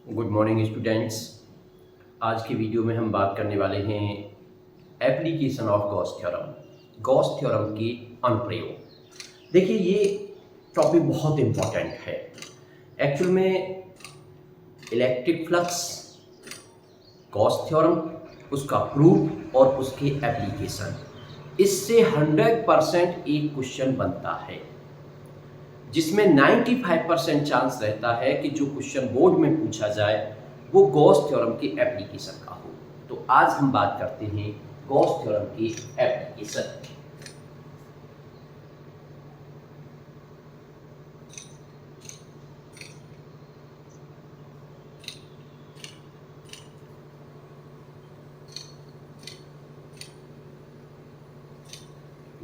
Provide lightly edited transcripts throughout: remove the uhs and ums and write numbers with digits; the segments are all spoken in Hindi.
Good morning students. आज की वीडियो में हम बात करने वाले हैं एप्लीकेशन ऑफ गॉस थ्योरम के अनुप्रयोग। देखिए, ये टॉपिक बहुत इम्पोर्टेंट है। एक्चुअल में इलेक्ट्रिक फ्लक्स, गॉस थ्योरम, उसका प्रूफ और उसके एप्लीकेशन, इससे 100% एक क्वेश्चन बनता है जिसमें 95% चांस रहता है कि जो क्वेश्चन बोर्ड में पूछा जाए वो गॉस थ्योरम के एप्लीकेशन का हो। तो आज हम बात करते हैं गॉस थ्योरम की एप्लीकेशन।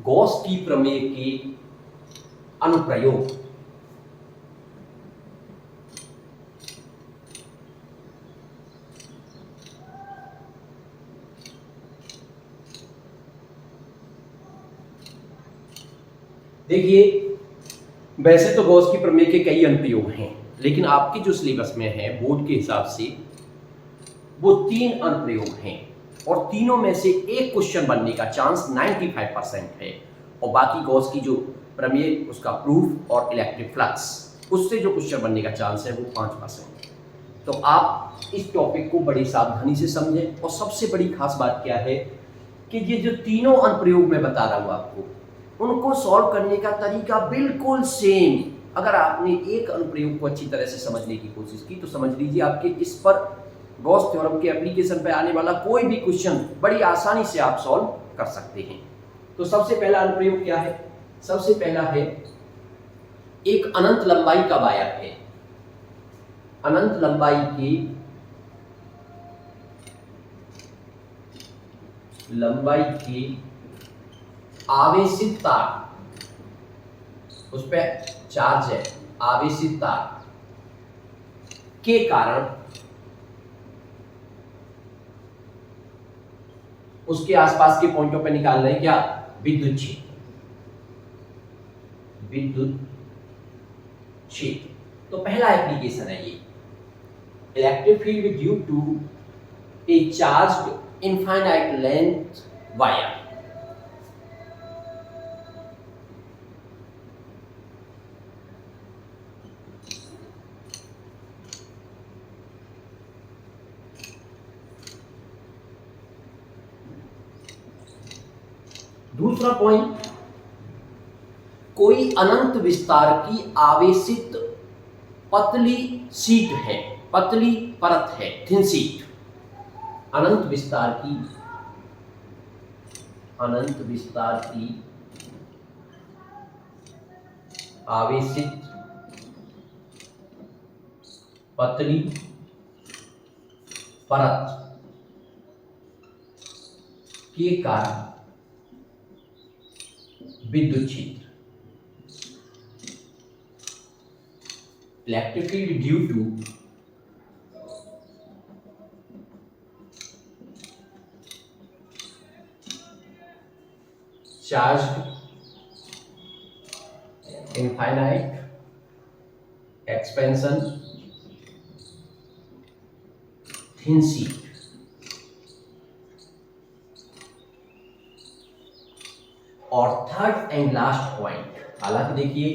गॉस की प्रमेय के अनुप्रयोग। देखिए, वैसे तो गॉस की प्रमेय के कई अनुप्रयोग हैं, लेकिन आपके जो सिलेबस में है बोर्ड के हिसाब से वो 3 अनुप्रयोग हैं और तीनों में से एक क्वेश्चन बनने का चांस 95% है और बाकी गॉस की जो प्रमेय, उसका प्रूफ और इलेक्ट्रिक फ्लक्स, उससे जो क्वेश्चन बनने का चांस है वो 5% है। तो आप इस टॉपिक को बड़ी सावधानी से समझें। और सबसे बड़ी खास बात क्या है कि ये जो तीनों अनुप्रयोग मैं बता रहा हूँ आपको, उनको सॉल्व करने का तरीका बिल्कुल सेम। अगर आपने एक अनुप्रयोग को अच्छी तरह से समझने की कोशिश की तो समझ लीजिए आपके इस पर गॉस थ्योरम के एप्लीकेशन पे आने वाला कोई भी क्वेश्चन बड़ी आसानी से आप सॉल्व कर सकते हैं। तो सबसे पहला अनुप्रयोग क्या है? सबसे पहला है, एक अनंत लंबाई का वायर है। अनंत लंबाई की आवेशित तार, उस पर चार्ज है, आवेशित तार के कारण उसके आसपास के पॉइंटों पे निकाल रहे हैं क्या? विद्युत क्षेत्र। विद्युत क्षेत्र। तो पहला एप्लीकेशन है ये, electric field due to a charged infinite length wire. दूसरा पॉइंट, कोई अनंत विस्तार की आवेशित पतली शीट है, पतली परत है, थिन शीट। अनंत विस्तार की आवेशित पतली परत के कारण विद्युत क्षेत्र। Electric field due to charged infinite expansion thin sheet. और थर्ड एंड लास्ट पॉइंट, हालांकि देखिए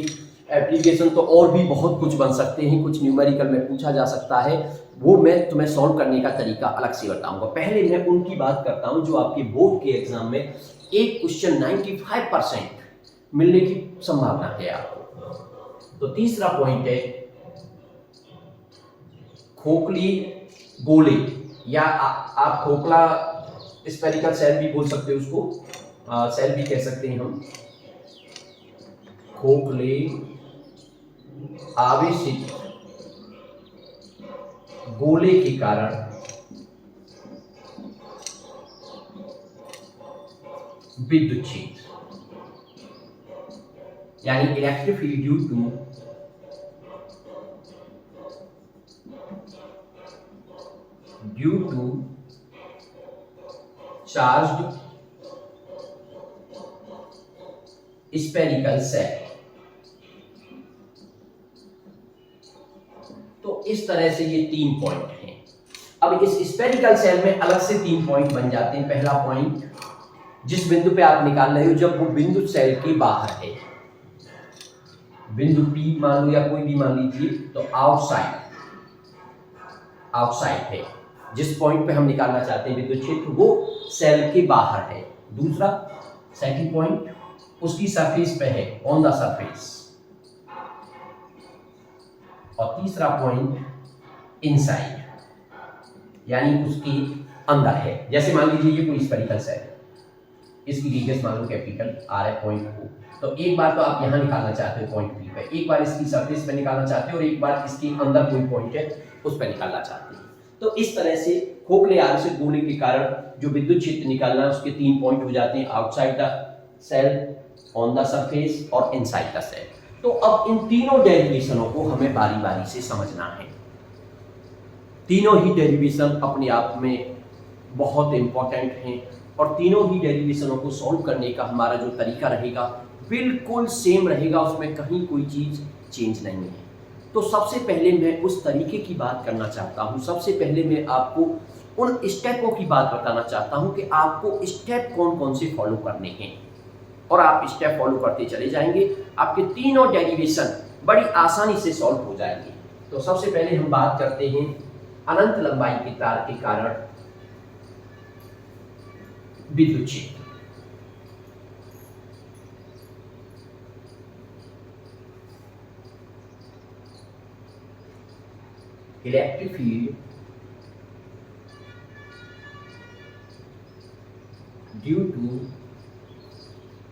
एप्लीकेशन तो और भी बहुत कुछ बन सकते हैं, कुछ न्यूमेरिकल में पूछा जा सकता है, वो मैं तुम्हें सॉल्व करने का तरीका अलग से बताऊंगा। पहले मैं उनकी बात करता हूं जो आपके बोर्ड के एग्जाम में एक क्वेश्चन 95% मिलने की संभावना है आपको। तो तीसरा पॉइंट है, खोखली गोले, या आप खोखला स्फेरिकल सेल भी बोल सकते हो, उसको सेल भी कह सकते हैं हम। खोखले आवेशित गोले के कारण विद्युत क्षेत्र, यानी electric field due to charged spherical shell. तो इस तरह से ये 3 पॉइंट हैं। अब इस स्फेरिकल सेल में अलग से 3 पॉइंट बन जाते हैं। पहला पॉइंट जिस बिंदु पे आप निकाल रहे हो, जब वो बिंदु सेल के बाहर है, बिंदु P मान लो या कोई भी मान लीजिए, तो आउटसाइड है। जिस पॉइंट पे हम निकालना चाहते हैं विद्युत क्षेत्र, वो सेल के बाहर है। दूसरा सेकंड पॉइंट उसकी सरफेस पे है, ऑन द सरफेस। और तीसरा पॉइंट इनसाइड, यानी उसके अंदर है। जैसे मान लीजिए ये कोई स्फेरिकल सेल है, इसकी रेडियस मान लो कैपिटल R है, पॉइंट O। तो एक बार तो आप यहाँ निकालना चाहते हो पॉइंट P पे, एक बार इसकी सरफेस पे निकालना चाहते हो, और एक बार इसके अंदर कोई पॉइंट है उस पर निकालना चाहते हैं। तो इस तरह से खोखले आवेशित गोले के कारण जो विद्युत क्षेत्र निकालना है उसके 3 पॉइंट हो जाते हैं, outside the shell, on the surface और इनसाइड द सेल। तो अब इन तीनों डेरिवेशनों को हमें बारी बारी से समझना है। तीनों ही डेरिवेशन अपने आप में बहुत इंपॉर्टेंट हैं, और तीनों ही डेरिवेशनों को सॉल्व करने का हमारा जो तरीका रहेगा बिल्कुल सेम रहेगा, उसमें कहीं कोई चीज़ चेंज नहीं है। तो सबसे पहले मैं उस तरीके की बात करना चाहता हूँ। सबसे पहले मैं आपको उन स्टेपों की बात बताना चाहता हूँ कि आपको स्टेप कौन कौन से फॉलो करने हैं, और आप स्टेप फॉलो करते चले जाएंगे, आपके तीनों डेरिवेशन बड़ी आसानी से सॉल्व हो जाएंगे। तो सबसे पहले हम बात करते हैं अनंत लंबाई के तार के कारण विद्युत क्षेत्र। Electric field due to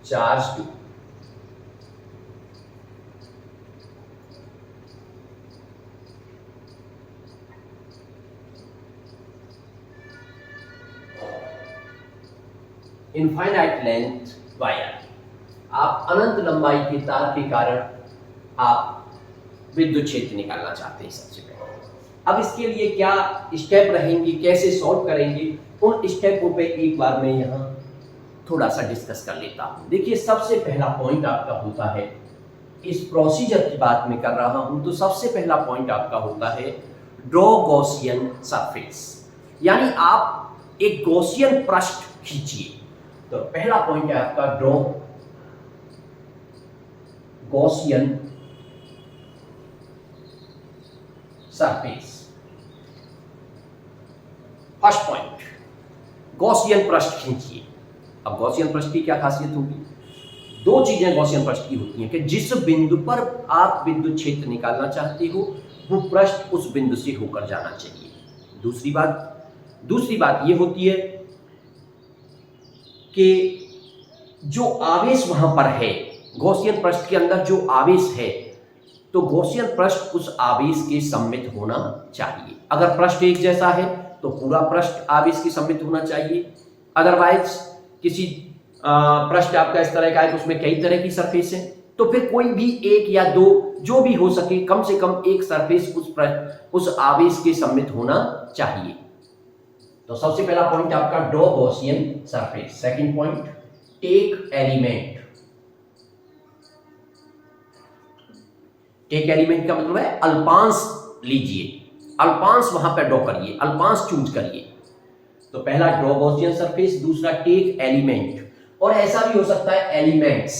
charge infinite length wire. आप अनंत लंबाई के तार के कारण आप विद्युत क्षेत्र निकालना चाहते हैं सबसे पहले। अब इसके लिए क्या स्टेप रहेंगे, कैसे सॉल्व करेंगे, उन स्टेपों पे एक बार मैं यहाँ थोड़ा सा डिस्कस कर लेता हूँ। देखिए सबसे पहला पॉइंट आपका होता है, इस प्रोसीजर की बात मैं कर रहा हूँ, तो सबसे पहला पॉइंट आपका होता है ड्रॉ गॉसियन सरफेस, यानी आप एक गॉसियन पृष्ठ खींचिए। तो पहला पॉइंट है आपका draw Gaussian surface. First point, Gaussian पृष्ठ खींचिए। अब गॉसियन पृष्ठ की क्या खासियत होगी? दो चीजें गॉसियन पृष्ठ की होती हैं कि जिस बिंदु पर आप विद्युत क्षेत्र निकालना चाहते हो वो पृष्ठ उस बिंदु से होकर जाना चाहिए। दूसरी बात ये होती है कि जो आवेश वहां पर है, गॉसियन पृष्ठ के अंदर जो आवेश है, तो गॉसियन पृष्ठ उस आवेश के सम्मित होना चाहिए। अगर पृष्ठ एक जैसा है तो पूरा पृष्ठ आवेश के सम्मित होना चाहिए। अदरवाइज किसी पृष्ठ आपका इस तरह का है तो उसमें कई तरह की सरफेस है, तो फिर कोई भी एक या दो जो भी हो सके, कम से कम एक सरफेस उस आवेश के सम्मित होना चाहिए। तो सबसे पहला पॉइंट आपका draw Gaussian surface. Second point, take element. Take element का मतलब है अल्पांश लीजिए, अल्पांश वहां पर ड्रॉ करिए, अल्पांश चूज करिए। तो पहला ड्रॉ गॉसियन सरफेस, दूसरा टेक एलिमेंट। और ऐसा भी हो सकता है एलिमेंट्स।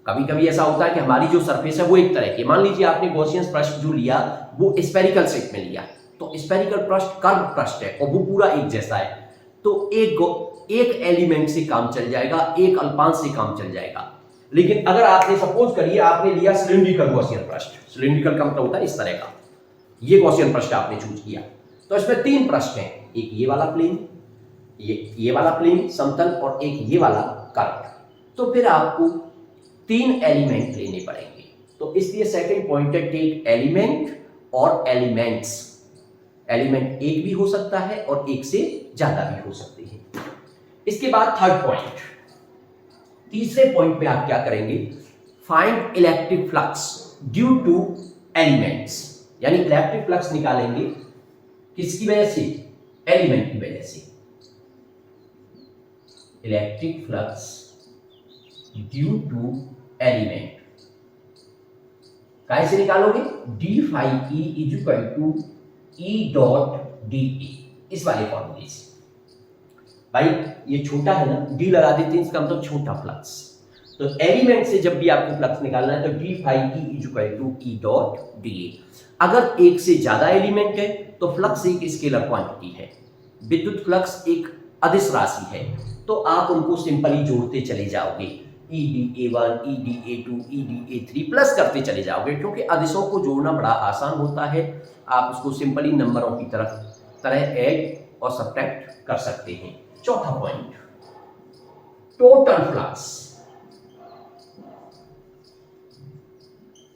कभी कभी ऐसा होता है कि हमारी जो सरफेस है वो एक तरह की, मान लीजिए आपने गॉसियन पृष्ठ जो लिया वो स्फेरिकल शेप में लिया, तो स्फेरिकल पृष्ठ कर्व पृष्ठ है और वो पूरा एक जैसा है, तो एक एलिमेंट से काम चल जाएगा, एक अल्पांश से काम चल जाएगा। लेकिन अगर आपने सपोज करिए आपने लिया सिलिंड्रिकल गॉसियन पृष्ठ, सिलिंड्रिकल का मतलब होता है इस तरह का, ये गॉसियन पृष्ठ आपने चूज किया, तो इसमें 3 पृष्ठ हैं, एक ये वाला प्लेन, ये वाला प्लेन समतल, और एक ये वाला कर्व। तो फिर आपको 3 एलिमेंट लेने पड़ेंगे। तो इसलिए सेकंड पॉइंट है टेक एलिमेंट और एलिमेंट्स। एलिमेंट एक भी हो सकता है और एक से ज्यादा भी हो सकते हैं। इसके बाद थर्ड पॉइंट, तीसरे पॉइंट पे आप क्या करेंगे, find electric flux due to elements, यानी इलेक्ट्रिक फ्लक्स निकालेंगे किसकी वजह से? एलिमेंट की वजह से। Electric flux due to element. कैसे निकालोगे? D phi E is equal to E dot d A, इस वाले फॉर्मूले से। भाई ये छोटा है ना, डी लगा देते हैं, इसका मतलब छोटा फ्लक्स। तो एलिमेंट से जब भी आपको फ्लक्स निकालना है तो d phi E is equal to E dot d A. अगर एक से ज्यादा एलिमेंट है तो फ्लक्स एक स्केलर क्वांटिटी है, विद्युत फ्लक्स एक अदिश राशि है, तो आप उनको सिंपली जोड़ते चले जाओगे, E d A one, E d A two, E d A three plus करते चले जाओगे, क्योंकि अदिशों को जोड़ना बड़ा आसान होता है। आप उसको सिंपली नंबरों की तरह ऐड और सब्ट्रैक्ट कर सकते हैं। चौथा point, total flux.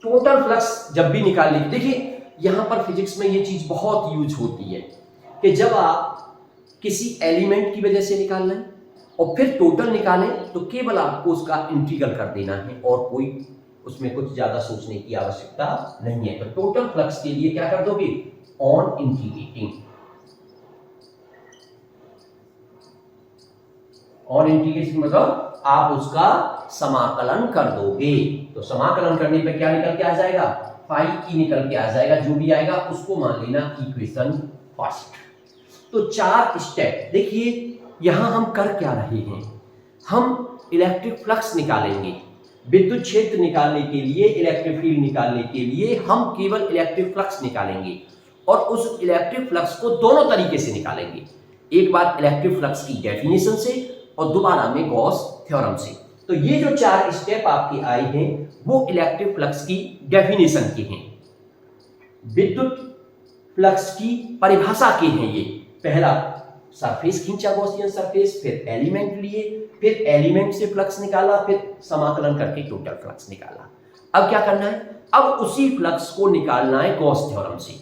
Total flux जब भी निकालने, देखिए यहां पर फिजिक्स में ये चीज बहुत यूज होती है कि जब आप किसी एलिमेंट की वजह से निकाल लें और फिर टोटल निकालें तो केवल आपको उसका इंटीग्रल कर देना है और कोई उसमें कुछ ज्यादा सोचने की आवश्यकता नहीं है। तो टोटल फ्लक्स के लिए क्या कर दोगे? ऑन इंटीग्रेटिंग, ऑन इंटीग्रेशन मतलब आप उसका समाकलन कर दोगे। तो समाकलन करने पे क्या निकल के आ जाएगा? फाई ई निकल के आ जाएगा, जो भी आएगा उसको मान लेना इक्वेशन फर्स्ट। तो 4 स्टेप। देखिए यहां हम कर क्या रहे हैं, हम इलेक्ट्रिक फ्लक्स निकालेंगे, विद्युत क्षेत्र निकालने के लिए, इलेक्ट्रिक फील्ड निकालने के लिए हम केवल इलेक्ट्रिक फ्लक्स निकालेंगे और उस इलेक्ट्रिक फ्लक्स को दोनों तरीके से निकालेंगे। एक बार इलेक्ट्रिक फ्लक्स की डेफिनेशन से और दोबारा में गॉस थ्योरम से। तो ये जो 4 स्टेप आपके आए हैं वो इलेक्ट्रिक फ्लक्स की डेफिनेशन के हैं, विद्युत फ्लक्स की परिभाषा के हैं। ये पहला सरफेस खींचा गॉसियन सरफेस, फिर एलिमेंट लिए, फिर एलिमेंट से फ्लक्स निकाला, फिर समाकलन करके टोटल फ्लक्स निकाला। अब क्या करना है? अब उसी फ्लक्स को निकालना है गॉस थ्योरम से,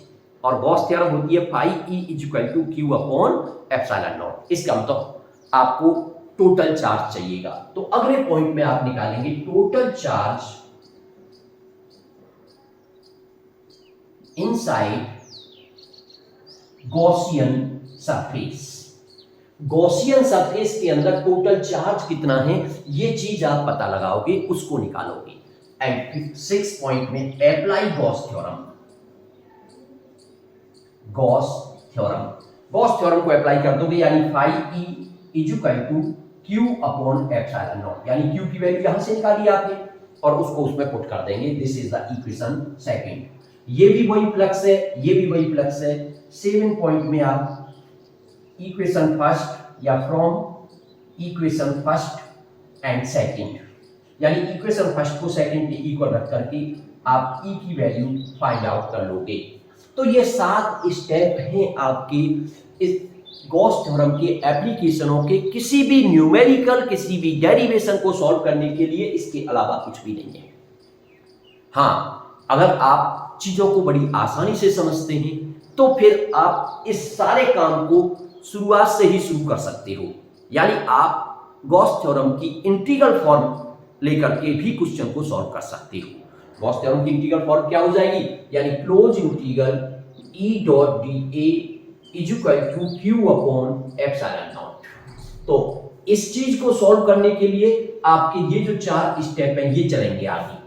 और गॉस थ्योरम होती है phi E is equal to q upon epsilon naught. इसका मतलब आपको टोटल चार्ज चाहिएगा। तो अगले पॉइंट में आप निकालेंगे total charge inside Gaussian surface. Gaussian surface के अंदर टोटल चार्ज कितना है ये चीज आप पता लगाओगे, उसको निकालोगे। एंड 6 पॉइंट में apply Gauss theorem. Gauss theorem, Gauss theorem को अप्लाई कर दोगे, यानी phi E is equal to q upon epsilon naught, यानी क्यू की वैल्यू यहां से निकाली आपने और उसको उसमें पुट कर देंगे। This is the equation second. ये भी वही फ्लक्स है, ये भी वही फ्लक्स है। 7 पॉइंट में आप इक्वेशन फर्स्ट या from equation first and second, यानी इक्वेशन फर्स्ट को सेकंड के इक्वल रख करके आप ई की वैल्यू फाइंड आउट कर लोगे। तो ये 7 स्टेप हैं आपके इस गॉस थ्योरम के एप्लीकेशनों के, किसी भी न्यूमेरिकल, किसी भी डेरिवेशन को सॉल्व करने के लिए। इसके अलावा कुछ भी नहीं है। हाँ, अगर आप चीजों को बड़ी आसानी से समझते हैं तो फिर आप इस सारे काम को शुरुआत से ही शुरू कर सकते हो, यानी आप गॉस थ्योरम की इंटीग्रल फॉर्म लेकर के भी क्वेश्चन को सॉल्व कर सकते हो। गॉस थ्योरम की इंटीग्रल फॉर्म क्या हो जाएगी? यानी closed integral E dot d A is equal to q upon epsilon naught. तो इस चीज को सॉल्व करने के लिए आपके ये जो 4 स्टेप हैं ये चलेंगे आगे,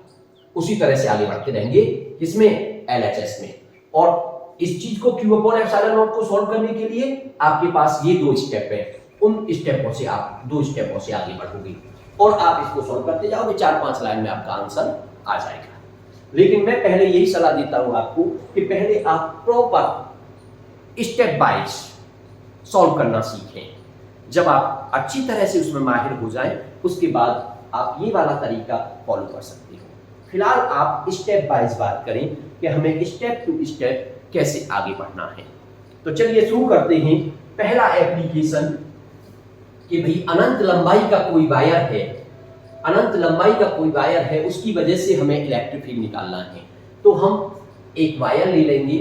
उसी तरह से आगे बढ़ते रहेंगे, किसमें? एलएचएस में। और इस चीज को क्यू अपॉन एप्सिलॉन नॉट को सॉल्व करने के लिए आपके पास ये 2 स्टेप है, उन स्टेपों से आप 2 स्टेपों से आगे बढ़ोगे और आप इसको सॉल्व करते जाओगे। 4-5 लाइन में आपका आंसर आ जाएगा। लेकिन मैं पहले यही सलाह देता हूं आपको कि पहले आप प्रॉपर स्टेप वाइज सॉल्व करना सीखें। जब आप अच्छी तरह से उसमें माहिर हो जाएं, उसके बाद आप ये वाला तरीका फॉलो कर सकते हो। फिलहाल आप स्टेप वाइज बात करें कि हमें स्टेप टू स्टेप कैसे आगे बढ़ना है। तो चलिए शुरू करते हैं। पहला एप्लीकेशन कि भाई अनंत लंबाई का कोई वायर है, अनंत लंबाई का कोई वायर है, उसकी वजह से हमें इलेक्ट्रिक फील्ड निकालना है। तो हम एक वायर ले लेंगे,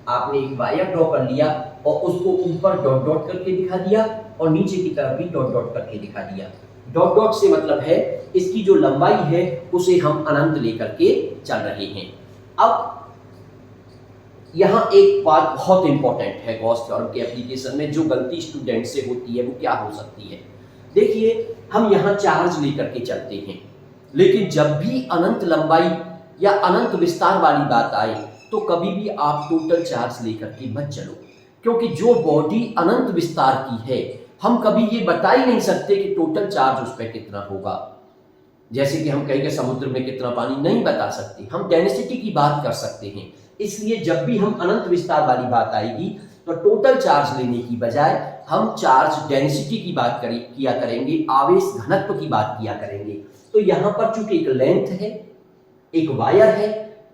आपने एक वायर ड्रॉ कर लिया और उसको ऊपर डॉट डॉट करके दिखा दिया और नीचे की तरफ भी डॉट डॉट करके दिखा दिया। डॉट डॉट से मतलब है इसकी जो लंबाई है उसे हम अनंत लेकर के चल रहे हैं। अब यहां एक बात बहुत इंपॉर्टेंट है गॉस थ्योरम के एप्लीकेशन में, जो गलती स्टूडेंट से होती है वो क्या हो सकती है? देखिए हम यहां चार्ज लेकर के चलते हैं, लेकिन जब भी अनंत लंबाई या अनंत विस्तार वाली बात आए तो कभी भी आप टोटल चार्ज लेकर के मत चलो, क्योंकि जो बॉडी अनंत विस्तार की है हम कभी ये बता ही नहीं सकते कि टोटल चार्ज उस पर कितना होगा। जैसे कि हम कहेंगे समुद्र में कितना पानी, नहीं बता सकते, हम डेंसिटी की बात कर सकते हैं। इसलिए जब भी हम अनंत विस्तार वाली बात आएगी तो टोटल चार्ज लेने की बजाय हम चार्ज डेंसिटी की बात किया करेंगे, आवेश घनत्व की बात किया करेंगे। तो यहाँ पर चूंकि एक लेंथ है, एक वायर है,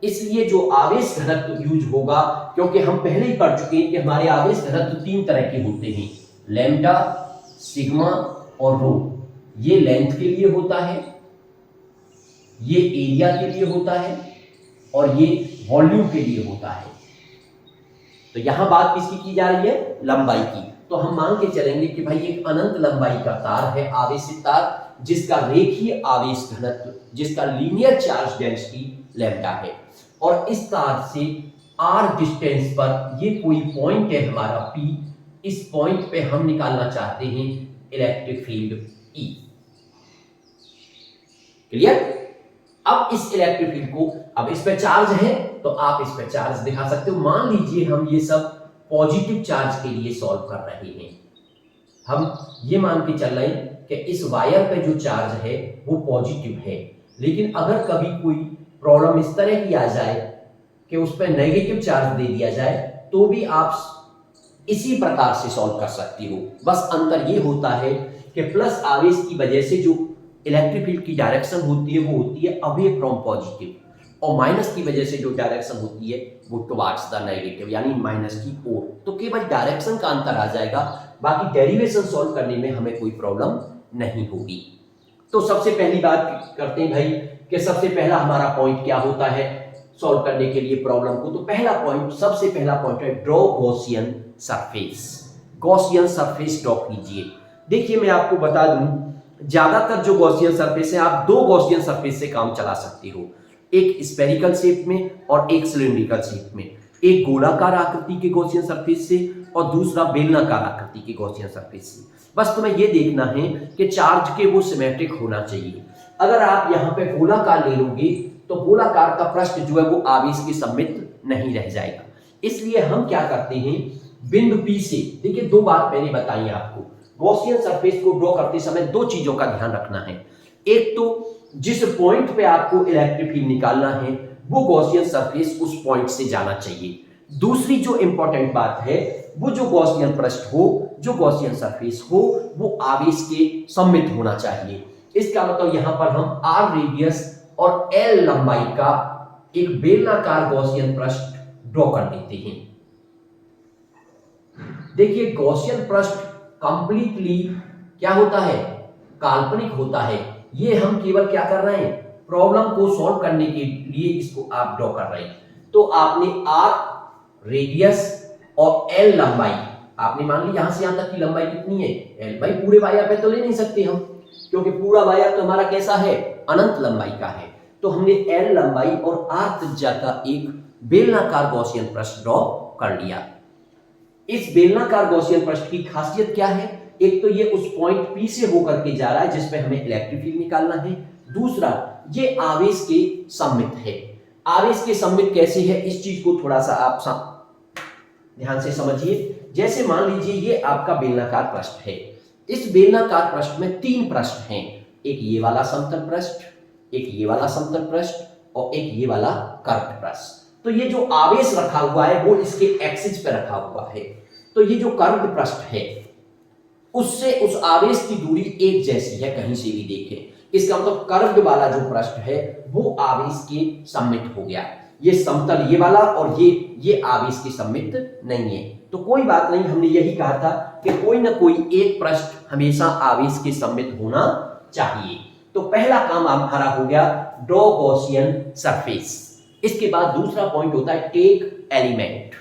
इसलिए जो आवेश घनत्व यूज होगा, क्योंकि हम पहले ही पढ़ चुके हैं कि हमारे आवेश घनत्व तीन तरह के होते हैं, लैम्डा, सिग्मा और रो। ये लेंथ के लिए होता है, ये एरिया के लिए होता है और ये वॉल्यूम के लिए होता है। तो यहां बात किसकी की जा रही है? लंबाई की। तो हम मान के चलेंगे कि भाई एक अनंत लंबाई का तार है, आवेशित तार, जिसका रेखीय आवेश घनत्व, जिसका लीनियर चार्ज डेंसिटी लैम्डा है, और इस तार से r डिस्टेंस पर ये कोई पॉइंट है हमारा P, इस पॉइंट पे हम निकालना चाहते हैं इलेक्ट्रिक फील्ड E। क्लियर? अब इस इलेक्ट्रिक फील्ड को, अब इस पे चार्ज है तो आप इस पे चार्ज दिखा सकते हो। मान लीजिए हम ये सब पॉजिटिव चार्ज के लिए सॉल्व कर रहे हैं, हम ये मान के चल रहे हैं कि इस वायर पे जो चार्ज है वो पॉजिटिव है, लेकिन अगर कभी कोई प्रॉब्लम इस तरह की आ जाए कि उस पर नेगेटिव चार्ज दे दिया जाए तो भी आप इसी प्रकार से सॉल्व कर सकती हो। बस अंतर ये होता है कि प्लस आवेश की वजह से जो इलेक्ट्रिक फील्ड की डायरेक्शन होती है वो होती है अवे फ्रॉम पॉजिटिव, और माइनस की वजह से जो डायरेक्शन होती है वो टुवार्ड्स द नेगेटिव, यानी माइनस की ओर। तो केवल डायरेक्शन का अंतर आ जाएगा, बाकी डेरिवेशन सॉल्व करने में हमें कोई प्रॉब्लम नहीं होगी। तो सबसे पहली बात करते हैं भाई कि सबसे पहला हमारा पॉइंट क्या होता है सॉल्व करने के लिए प्रॉब्लम को। तो पहला पॉइंट, सबसे पहला पॉइंट है draw Gaussian surface. Gaussian surface draw कीजिए। देखिए मैं आपको बता दूं, ज्यादातर जो गॉसियन सरफेस है, आप दो गॉसियन सरफेस से काम चला सकते हो, एक स्फेरिकल शेप में और एक सिलिंड्रिकल शेप में। एक गोलाकार आकृति के गॉसियन सरफेस से और दूसरा बेलनाकार आकृति के गॉसियन सरफेस से। बस तुम्हें यह देखना है कि चार्ज के वो सिमेट्रिक होना चाहिए। अगर आप यहाँ पे गोलाकार ले लोगे तो गोलाकार का पृष्ठ जो है वो आवेश के सम्मित नहीं रह जाएगा। इसलिए हम क्या करते हैं, बिंदु P से, देखिए दो बात मैंने बताई आपको, गॉसियन सरफेस को ड्रॉ करते समय दो चीजों का ध्यान रखना है। एक तो जिस पॉइंट पे आपको इलेक्ट्रिक फील्ड निकालना है वो गॉसियन सरफेस उस पॉइंट से जाना चाहिए। दूसरी जो इंपॉर्टेंट बात है, वो जो गॉसियन पृष्ठ हो, जो गॉसियन सरफेस हो, वो आवेश के सम्मित होना चाहिए। इसका मतलब यहां पर हम r रेडियस और l लंबाई का एक बेलनाकार गॉसियन पृष्ठ ड्रॉ कर देते हैं। देखिए गॉसियन पृष्ठ कंप्लीटली क्या होता है, काल्पनिक होता है। ये हम केवल क्या कर रहे हैं, प्रॉब्लम को सॉल्व करने के लिए इसको आप ड्रॉ कर रहे हैं। तो आपने r रेडियस और l लंबाई, आपने मान ली यहां से यहां तक की लंबाई कितनी है l, भाई पूरे वायर पे तो ले नहीं सकते हम, क्योंकि पूरा वायर तो हमारा कैसा है, अनंत लंबाई का है। तो हमने l लंबाई और r त्रिज्या का एक बेलनाकार गॉसियन पृष्ठ ड्रॉ कर लिया। इस बेलनाकार गॉसियन पृष्ठ की खासियत क्या है, एक तो ये उस पॉइंट P से होकर के जा रहा है जिस पे हमें इलेक्ट्रिक फील्ड निकालना है, दूसरा ये आवेश के सम्मित है। आवेश के सम्मित कैसे है, इस चीज को थोड़ा सा आप ध्यान से समझिए। जैसे मान लीजिए ये आपका बेलनाकार पृष्ठ है, इस बेलनाकार पृष्ठ में तीन पृष्ठ हैं, एक ये वाला समतल पृष्ठ, एक ये वाला समतल पृष्ठ और एक ये वाला कर्व्ड पृष्ठ। तो ये जो आवेश रखा हुआ है वो इसके एक्सिस पे रखा हुआ है। तो ये जो कर्व्ड पृष्ठ है उससे उस आवेश की दूरी एक जैसी है, कहीं से भी देखें। इसका मतलब कर्व्ड वाला जो पृष्ठ है वो आवेश के सम्मित हो गया। ये समतल ये वाला और ये आवेश के सम्मित नहीं है। तो कोई बात नहीं, हमने यही कहा था कि कोई ना कोई एक पृष्ठ हमेशा आवेश के सम्मित होना चाहिए। तो पहला काम हमारा हो गया ड्रॉ गॉसियन सरफेस। इसके बाद दूसरा पॉइंट होता है टेक एलिमेंट।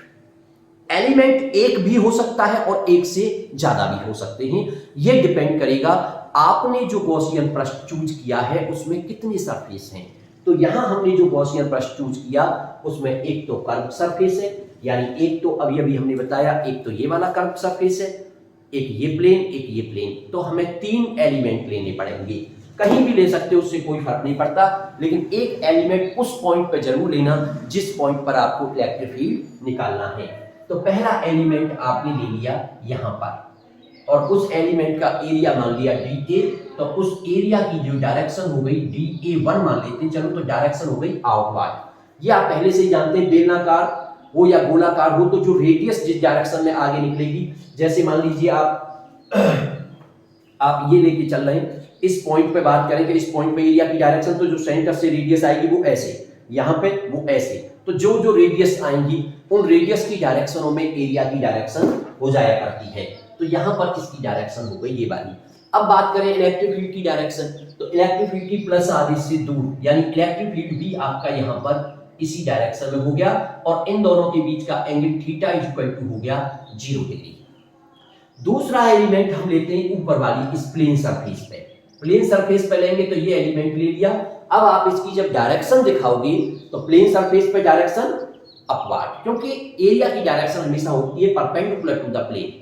एलिमेंट एक भी हो सकता है और एक से ज्यादा भी हो सकते हैं, यह डिपेंड करेगा आपने जो गॉसियन पृष्ठ चूज किया है उसमें कितने सरफेस हैं। तो यहां हमने जो गॉसियन पृष्ठ चूज किया उसमें एक तो कर्व सरफेस है, यानी एक तो अभी हमने बताया, एक तो ये वाला कर्व सरफेस है, एक ये प्लेन, एक ये प्लेन। तो हमें तीन एलिमेंट लेने पड़ेंगे। कहीं भी ले सकते हो, उससे कोई फर्क नहीं पड़ता, लेकिन एक एलिमेंट उस पॉइंट पे जरूर लेना जिस पॉइंट पर आपको इलेक्ट्रिक फील्ड निकालना है। तो पहला एलिमेंट आपने ले लिया यहां पर, और उस एलिमेंट का एरिया मान लिया डी ए, तो उस एरिया की जो डायरेक्शन हो गई DA1 मान लेते हैं, चलो तो डायरेक्शन हो गई आउटवर्ड। ये आप पहले से ही जानते हैं, बेलनाकार हो या गोलाकार हो, तो जो रेडियस जिस डायरेक्शन में आगे निकलेगी, जैसे मान लीजिए आप ये लेके चल रहे हैं, इस पॉइंट पे बात करें कि इस पॉइंट पे एरिया की डायरेक्शन, तो जो सेंटर से रेडियस आएगी वो ऐसे, यहां पे वो ऐसे, तो जो जो रेडियस आएंगी उन रेडियस की डायरेक्शनों में एरिया की डायरेक्शन हो जाया करती है। तो यहां पर इसकी डायरेक्शन हो गई ये वाली। अब बात करें इलेक्ट्रिक फील्ड की डायरेक्शन, तो इलेक्ट्रिक फील्ड की प्लस आधी से दूर, यानी इलेक्ट्रिक फील्ड भी आपका यहां पर इसी डायरेक्शन में हो गया, और इन दोनों के बीच का एंगल थीटा इक्वल टू हो गया 0 डिग्री। दूसरा एलिमेंट हम लेते हैं ऊपर वाली इस प्लेन सरफेस पे, प्लेन सरफेस पे लेंगे तो ये एलिमेंट ले लिया। अब आप इसकी जब डायरेक्शन दिखाओगे तो प्लेन सरफेस पे डायरेक्शन अपवर्ड, क्योंकि एरिया की डायरेक्शन हमेशा होती है परपेंडिकुलर टू द प्लेन।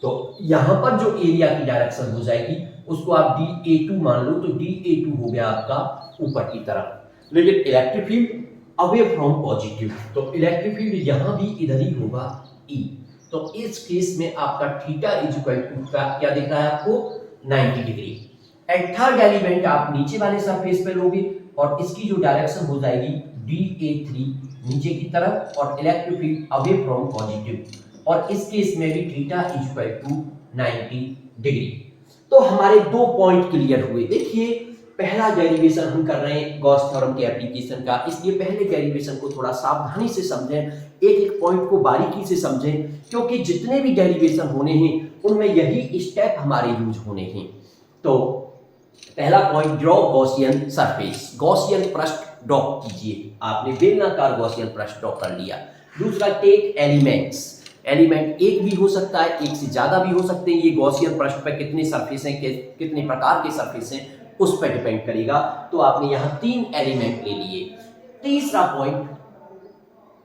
तो यहां पर जो एरिया की डायरेक्शन हो जाएगी उसको आप DA2 मान लो, तो DA2 हो गया आपका ऊपर की तरफ। लेकिन electric field away from positive, तो इलेक्ट्रिक फील्ड यहां भी इधर ही होगा E। तो इस केस में आपका थीटा इक्वल टू क्या दिख रहा है आपको 90 डिग्री। एंड थर्ड एलिमेंट आप नीचे वाले सरफेस पे लोगे और इसकी जो डायरेक्शन हो जाएगी DA3 नीचे की तरफ, और electric field away from positive, और इस केस में भी थीटा इक्वल टू 90 डिग्री। तो हमारे 2 पॉइंट क्लियर हुए। देखिए पहला डेरिवेशन हम कर रहे हैं गॉस थ्योरम के एप्लीकेशन का, इसलिए पहले डेरिवेशन को थोड़ा सावधानी से समझें, एक एक पॉइंट को बारीकी से समझें, क्योंकि जितने भी डेरिवेशन होने हैं उनमें यही स्टेप हमारे यूज होने हैं। तो पहला point, draw Gaussian surface, Gaussian पृष्ठ ड्रॉ कीजिए। आपने बेलनाकार गॉसियन पृष्ठ ड्रॉ कर लिया। दूसरा, टेक एलिमेंट्स, एलिमेंट एक भी हो सकता है, एक से ज्यादा भी हो सकते हैं। ये गॉसियन पृष्ठ पर कितने सरफेस हैं, कितने प्रकार के सरफेस हैं उस पर डिपेंड करेगा। तो आपने यहां 3 एलिमेंट ले लिए। तीसरा point,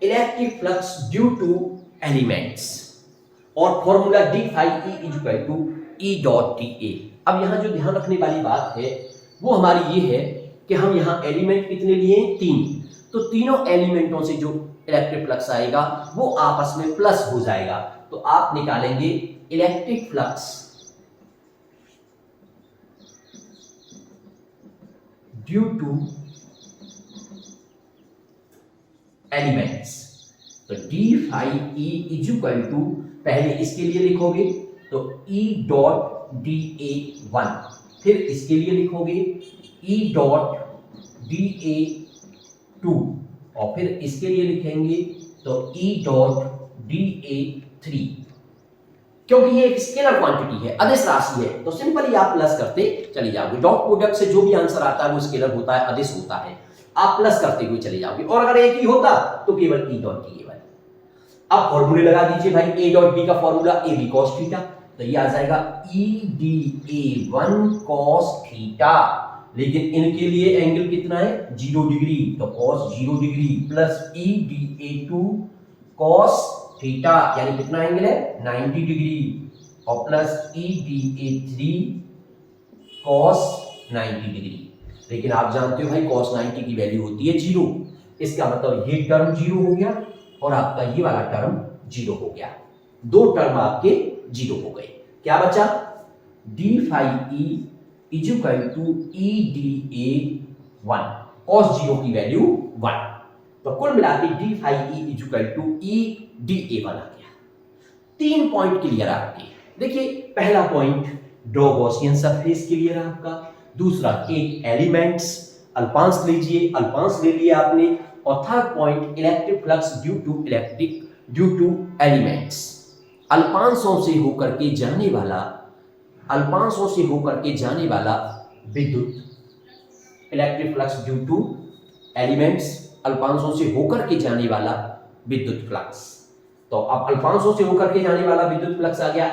electric flux due to elements, और formula d phi E equal to E dot TA। अब यहां जो ध्यान रखने वाली बात है वो हमारी ये है कि हम यहां एलिमेंट कितने लिए, 3, तो तीनों एलिमेंटों से जो इलेक्ट्रिक फ्लक्स आएगा वो आपस में प्लस हो जाएगा। तो आप निकालेंगे electric flux due to elements, तो d phi E equal to, पहले इसके लिए लिखोगे तो E डॉट DA1, फिर इसके लिए लिखोगे E डॉट DA2, और फिर इसके लिए लिखेंगे तो E डॉट DA3। क्योंकि ये एक स्केलर क्वांटिटी है, अदिश राशि है, तो सिंपली आप प्लस करते चले जाओगे। डॉट प्रोडक्ट से जो भी आंसर आता है वो स्केलर होता है, अदिश होता है, आप प्लस करते हुए चले जाओगे। और अगर एक ही होता तो केवल E डॉट DA1। अब फॉर्मूले लगा दीजिए भाई, A डॉट B का फॉर्मूला AB cos थीटा, तो ये आ जाएगा EDA1 cos थीटा, लेकिन इनके लिए एंगल कितना है 0 डिग्री, तो cos 0 degree plus EDA2 cos theta, यानी कितना एंगल है 90 डिग्री, और प्लस EDA3 cos 90 डिग्री। लेकिन आप जानते हो भाई cos 90 की वैल्यू होती है 0, इसका मतलब ये टर्म 0 हो गया और आपका ये वाला टर्म 0 हो गया, 2 टर्म आपके 0 हो गए। क्या बचा, d phi E equal to EDA1, cos 0 की वैल्यू 1, तो कुल मिलाकर d phi E equal to EDA1 आ गया। 3 पॉइंट क्लियर आपके। देखिए पहला point draw Gaussian surface clear है आपका। दूसरा, टेक एलिमेंट्स, अल्पांश लीजिए, अल्पांश ले लिया आपने। और third point, electric flux due to elements, अल्पांशों से होकर के जाने वाला विद्युत, electric flux due to elements, अल्पांशों से होकर के जाने वाला विद्युत फ्लक्स। तो अब अल्पांशों से होकर के जाने वाला विद्युत फ्लक्स आ गया।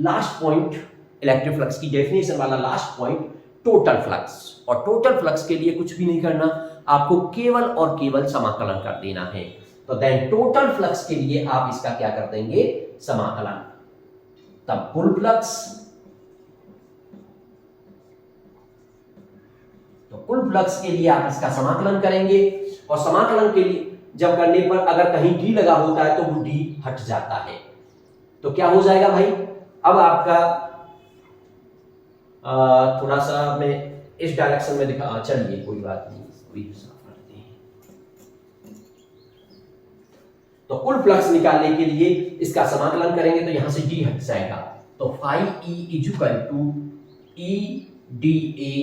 लास्ट पॉइंट, इलेक्ट्रिक फ्लक्स की डेफिनेशन वाला लास्ट पॉइंट, टोटल फ्लक्स। और टोटल फ्लक्स के लिए कुछ भी नहीं करना, आपको केवल और केवल समाकलन कर देना है। तो देन टोटल फ्लक्स के लिए आप इसका क्या कर देंगे, समाकलन, तब कुल फ्लक्स तो कुल फ्लक्स के लिए आप इसका समाकलन करेंगे, और समाकलन के लिए जब करने पर अगर कहीं डी लगा होता है तो वो डी हट जाता है। तो क्या हो जाएगा भाई, अब आपका थोड़ा सा मैं इस डायरेक्शन में दिखा, चलिए कोई बात नहीं, कोई साफ करते हैं। तो कुल फ्लक्स निकालने के लिए इसका समाकलन करेंगे तो यहां से डी हट जाएगा, तो phi E equal to E d A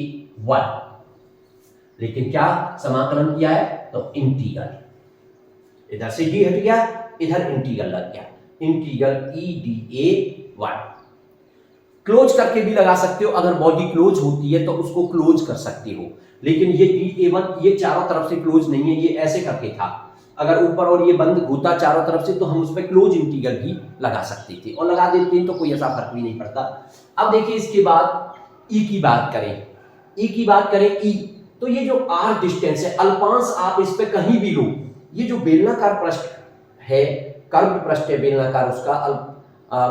1, लेकिन क्या समाकलन किया है तो इंटीग्रल, इधर से डी हट गया, इधर इंटीग्रल लग गया, integral E d A 1। Close करके भी लगा सकते हो, अगर बॉडी क्लोज होती है तो उसको क्लोज कर सकते हो, लेकिन ये DA1 ये चारों तरफ से क्लोज नहीं है, ये ऐसे करके था, अगर ऊपर और ये बंद होता चारों तरफ से तो हम उस पर क्लोज इंटीग्रल भी लगा सकते थे, और लगा देते हैं तो कोई ऐसा फर्क भी नहीं पड़ता। अब देखिए इसके बाद ई की बात करें, ई की बात करें, ई तो ये जो आर डिस्टेंस है, अल्पांश आप इस पे कहीं भी लो, ये जो बेलनाकार पृष्ठ है, कर्व पृष्ठ है बेलनाकार उसका,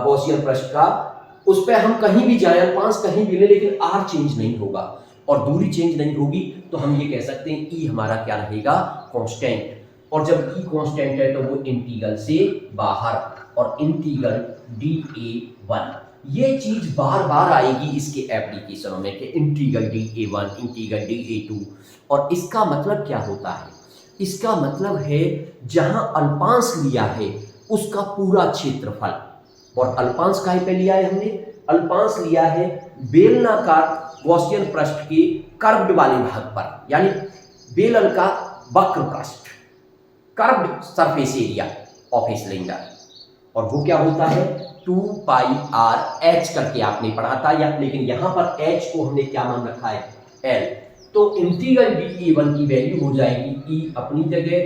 गॉसियन पृष्ठ का, उस पे हम कहीं भी जाएं, अल्पांश कहीं भी ले, लेकिन आर चेंज नहीं होगा और दूरी चेंज नहीं होगी, तो हम ये कह सकते हैं ई हमारा क्या रहेगा, कांस्टेंट। और जब ई कांस्टेंट है तो वो इंटीग्रल से बाहर, और इंटीग्रल DA1, ये चीज बार बार आएगी इसके एप्लीकेशनों में कि इंटीग्रल DA1 इंटीग्रल DA2, और इसका मतलब क्या होता है, इसका मतलब है जहां अल्पांश लिया है उसका पूरा क्षेत्रफल, और अल्पांश काहे पे लिया है हमने, अल्पांश लिया है बेलनाकार गॉसियन पृष्ठ के कर्व्ड वाले भाग पर, यानी बेलन का वक्र पृष्ठ, curved surface area of a cylinder, और वो क्या होता है 2 पाई आर एच करके आपने पढ़ा था, या लेकिन यहां पर एच को हमने क्या मान रखा है, एल। तो इंटीग्रल DA1 की वैल्यू हो जाएगी ई अपनी जगह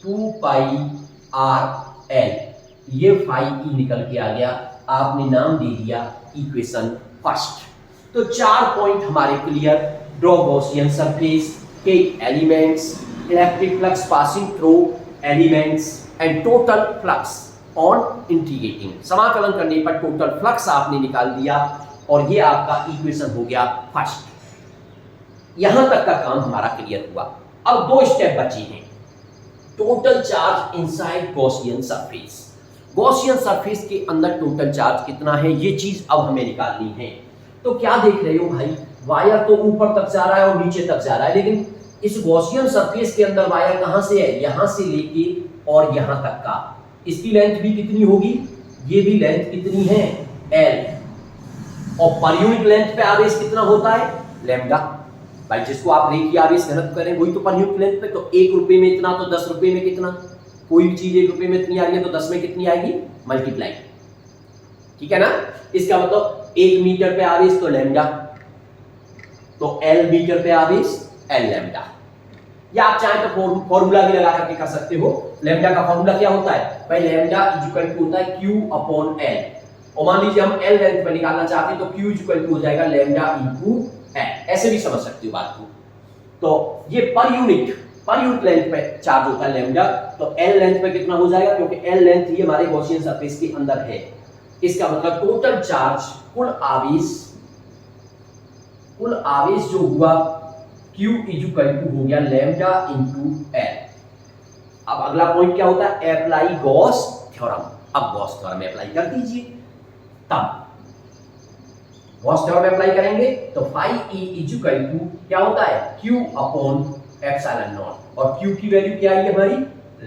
2 पाई आर एल, ये फाई ई निकल के आ गया, आपने नाम दे दिया इक्वेशन फर्स्ट। तो 4 पॉइंट हमारे क्लियर, ड्रॉ गॉसियन सरफेस के elements, electric flux passing through elements and total flux on integrating, समाकलन करने पर टोटल फ्लक्स आपने निकाल दिया, और ये आपका इक्वेशन हो गया फर्स्ट। यहां तक का काम हमारा क्लियर हुआ। अब 2 स्टेप बचे हैं, total charge inside Gaussian surface, Gaussian surface के अंदर टोटल चार्ज कितना है, ये चीज अब हमें निकालनी है। तो क्या देख रहे हो भाई, वायर तो ऊपर तक जा रहा है और नीचे तक जा रहा है, लेकिन इस गॉसियन सरफेस के अंदर वायर कहां से है, यहां से लेके और यहां तक का, इसकी लेंथ भी कितनी होगी, ये भी लेंथ कितनी है L, और पर यूनिट लेंथ पे आवेश कितना होता है लैम्डा, भाई जिसको आप रेखीय आवेश घनत्व करें वही तो पर यूनिट लेंथ पे, तो 1 रुपए में इतना तो 10 रुपए में कितना, कोई भी चीज 1 रुपए में इतनी आ रही है तो 10 में कितनी आएगी, मल्टीप्लाई, ठीक है ना। इसका मतलब 1 मीटर पे आवेश तो लैम्डा, तो L मीटर पे आवेश L लैम्डा, या आप चाहें तो फॉर्मूला भी लगा करके कर सकते हो। लैम्डा का फॉर्मूला क्या होता है भाई, लैम्डा इक्वल टू होता है Q अपॉन L, और मान लीजिए हम L लेंथ पे निकालना चाहते हैं तो Q इक्वल टू हो जाएगा लैम्डा इनटू L, ऐसे भी समझ सकते हो बात को। तो ये पर यूनिट लेंथ पे चार्ज होता है लैम्डा, तो L लेंथ पे कितना हो जाएगा, क्योंकि L लेंथ ये हमारे गॉसियन सरफेस के अंदर है, इसका मतलब टोटल चार्ज कुल आवेश जो हुआ Q इक्वल टू हो गया लैम्डा इनटू L। अब अगला पॉइंट क्या होता है, अप्लाई गॉस थ्योरम। अब गॉस थ्योरम अप्लाई कर दीजिए, तब गॉस थ्योरम अप्लाई करेंगे तो फाई ई इक्वल टू क्या होता है Q अपॉन एप्सिलॉन नॉट, और Q की वैल्यू क्या आई हमारी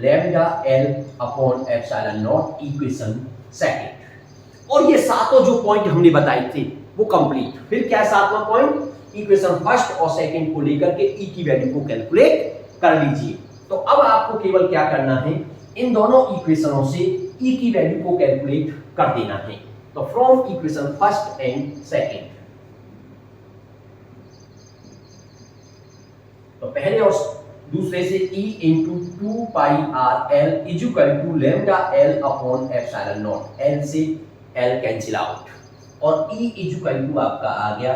lambda L upon epsilon not, equation second. और ये सातों जो पॉइंट हमने बताए थे वो कंप्लीट। फिर क्या है 7वां पॉइंट, इक्वेशन फर्स्ट और सेकंड को लेकर के ई की वैल्यू को कैलकुलेट कर लीजिए। तो अब आपको केवल क्या करना है, इन दोनों इक्वेशनों से ई की वैल्यू को कैलकुलेट कर देना है। तो from equation first and second, तो पहले और दूसरे से E into 2 pi r l equal to lambda L upon epsilon naught, L से L कैंसिल आउट, और E इक्वल टू आपका आ गया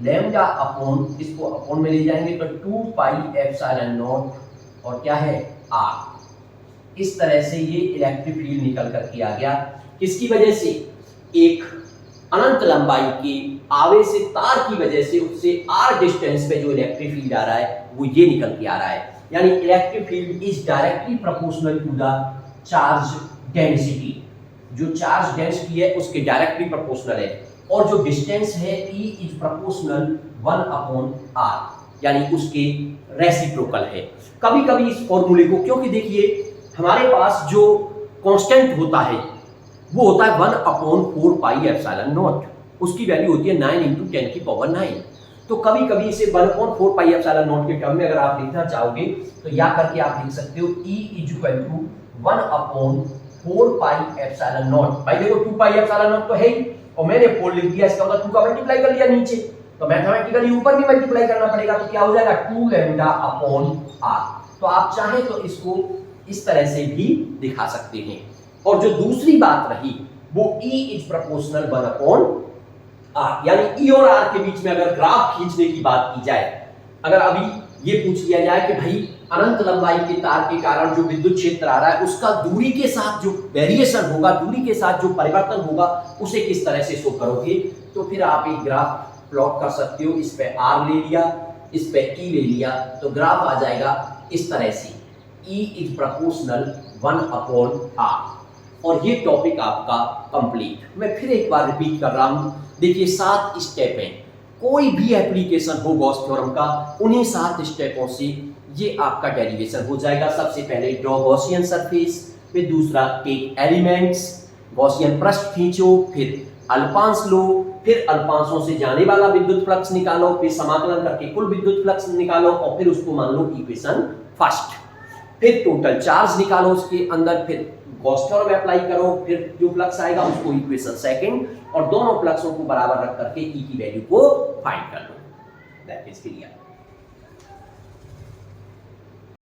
लैम्डा अपॉन, इसको अपॉन में ले जाएंगे तो 2 पाई एप्सिलॉन नॉट, और क्या है R। इस तरह से ये इलेक्ट्रिक फील्ड निकल करके आ गया, किसकी वजह से, एक अनंत लंबाई के आवेशित तार की वजह से उससे r डिस्टेंस पे जो इलेक्ट्रिक फील्ड आ रहा है वो ये निकल के आ रहा है, यानी electric field is directly proportional to the charge density. जो चार्ज डेंसिटी है उसके डायरेक्टली प्रोपोर्शनल है, और जो डिस्टेंस है E इज प्रोपोर्शनल 1/r, यानी उसके रेसिप्रोकल है। कभी कभी इस फॉर्मूले को, क्योंकि देखिए हमारे पास जो कांस्टेंट होता है वो होता है 1/4 पाई एप्सिलॉन नॉट, उसकी वैल्यू होती है 9 × 10⁹। तो कभी कभी इसे 1/4 पाई एप्सिलॉन नॉट के टर्म में अगर आप लिखना चाहोगे तो या करके आप लिख सकते हो E = 1/4 पाई एप्सिलॉन नॉट। भाई देखो 2 पाई एप्सिलॉन नॉट तो है ही, और मैंने 4 लिख दिया, इसका मतलब 2 का मल्टीप्लाई कर लिया नीचे, तो मैथमेटिकली ऊपर भी मल्टीप्लाई करना पड़ेगा, तो क्या हो जाएगा 2λ/r। तो आप चाहें तो इसको इस तरह से भी दिखा सकते हैं। और जो दूसरी बात रही वो E इज प्रोपोर्शनल 1/r, यानी E और R के बीच में अगर ग्राफ खींचने की बात की जाए, अगर अभी ये पूछ लिया जाए कि भाई अनंत लंबाई के तार के कारण जो विद्युत क्षेत्र आ रहा है उसका दूरी के साथ जो वेरिएशन होगा, दूरी के साथ जो परिवर्तन होगा, उसे किस तरह से शो करोगे, तो फिर आप एक ग्राफ प्लॉट कर सकते हो। इस पे R ले लिया, इस पे E ले लिया, तो ग्राफ आ जाएगा इस तरह से, E इज प्रोपोर्शनल 1/r। और ये टॉपिक आपका कंप्लीट। मैं फिर एक बार रिपीट कर रहा हूं, देखिए 7 स्टेप हैं, कोई भी एप्लीकेशन हो गॉस थ्योरम का, उन्हीं 7 स्टेपों से ये आपका डेरिवेशन हो जाएगा। सबसे पहले ड्रॉ गॉसियन सरफेस, फिर दूसरा टेक एलिमेंट्स, गॉसियन पृष्ठ खींचो, फिर अल्पांश लो, फिर अल्पांशों से जाने वाला विद्युत फ्लक्स निकालो, फिर समाकलन करके कुल विद्युत फ्लक्स निकालो, और फिर उसको मान लो इक्वेशन फर्स्ट, फिर टोटल चार्ज निकालो उसके अंदर, फिर गॉस थ्योरम अप्लाई करो, फिर जो फ्लक्स आएगा उसको इक्वेशन सेकंड, और दोनों फ्लक्सों को बराबर रख करके E की वैल्यू को फाइंड कर लो। That is clear.